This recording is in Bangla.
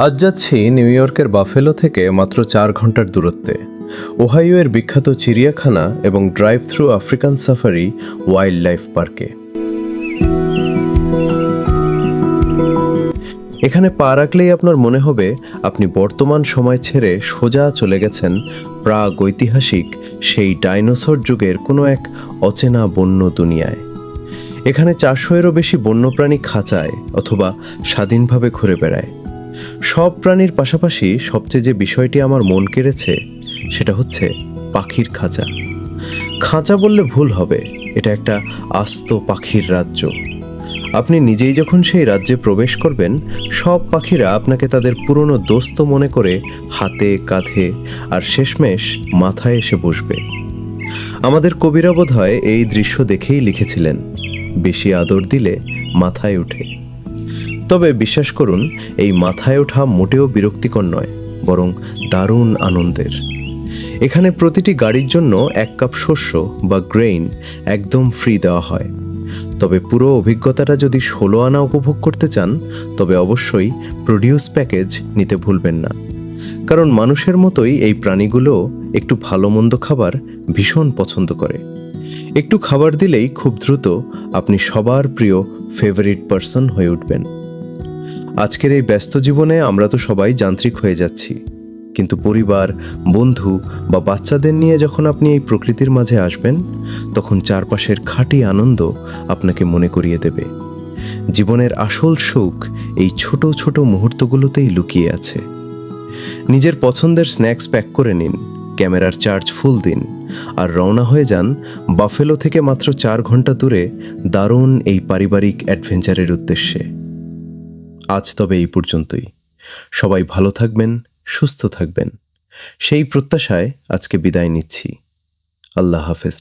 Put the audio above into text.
আজ যাচ্ছি নিউ ইয়র্কের বাফেলো থেকে মাত্র 4 ঘন্টার দূরত্বে ওহাইওয়ের বিখ্যাত চিড়িয়াখানা এবং drive through African safari wild life পার্কে। এখানে পা রাখলেই আপনার মনে হবে আপনি বর্তমান সময় ছেড়ে সোজা চলে গেছেন প্রাগ ঐতিহাসিক সেই ডাইনোসর যুগের কোনো এক অচেনা বন্য দুনিয়ায়। এখানে 400-এরও বেশি বন্যপ্রাণী খাঁচায় অথবা স্বাধীনভাবে ঘুরে বেড়ায়। সব প্রাণীর পাশাপাশি সবচেয়ে যে বিষয়টি আমার মন কেড়েছে সেটা হচ্ছে পাখির খাঁচা। খাঁচা বললে ভুল হবে, এটা একটা আস্ত পাখির রাজ্য। আপনি নিজেই যখন সেই রাজ্যে প্রবেশ করবেন, সব পাখিরা আপনাকে তাদের পুরনো দোস্ত মনে করে হাতে কাঁধে আর শেষমেশ মাথায় এসে বসবে। আমাদের কবিরা বোধহয় এই দৃশ্য দেখেই লিখেছিলেন, বেশি আদর দিলে মাথায় ওঠে। তবে বিশ্বাস করুন, এই মাথায় ওঠা মোটেও বিরক্তিকর নয়, বরং দারুণ আনন্দের। এখানে প্রতিটি গাড়ির জন্য 1 কাপ শস্য বা গ্রেইন একদম ফ্রি দেওয়া হয়। তবে পুরো অভিজ্ঞতাটা যদি 16 আনা উপভোগ করতে চান, তবে অবশ্যই প্রডিউস প্যাকেজ নিতে ভুলবেন না। কারণ মানুষের মতোই এই প্রাণীগুলো একটু ভালো মন্দ খাবার ভীষণ পছন্দ করে। একটু খাবার দিলেই খুব দ্রুত আপনি সবার প্রিয় ফেভারিট পার্সন হয়ে উঠবেন। আজকের এই ব্যস্ত জীবনে আমরা তো সবাই যান্ত্রিক হয়ে যাচ্ছি, কিন্তু পরিবার, বন্ধু বা বাচ্চাদের নিয়ে যখন আপনি এই প্রকৃতির মাঝে আসবেন, তখন চারপাশের খাঁটি আনন্দ আপনাকে মনে করিয়ে দেবে জীবনের আসল সুখ এই ছোট ছোট মুহূর্তগুলোতেই লুকিয়ে আছে। নিজের পছন্দের স্ন্যাক্স প্যাক করে নিন, ক্যামেরার চার্জ ফুল দিন, আর রওনা হয়ে যান বাফেলো থেকে মাত্র 4 ঘন্টা দূরে দারুণ এই পারিবারিক অ্যাডভেঞ্চারের উদ্দেশ্যে। আজ তবে এই পর্যন্তই। সবাই ভালো থাকবেন, সুস্থ থাকবেন, সেই প্রত্যাশায় আজকে বিদায় নিচ্ছি। আল্লাহ হাফেজ।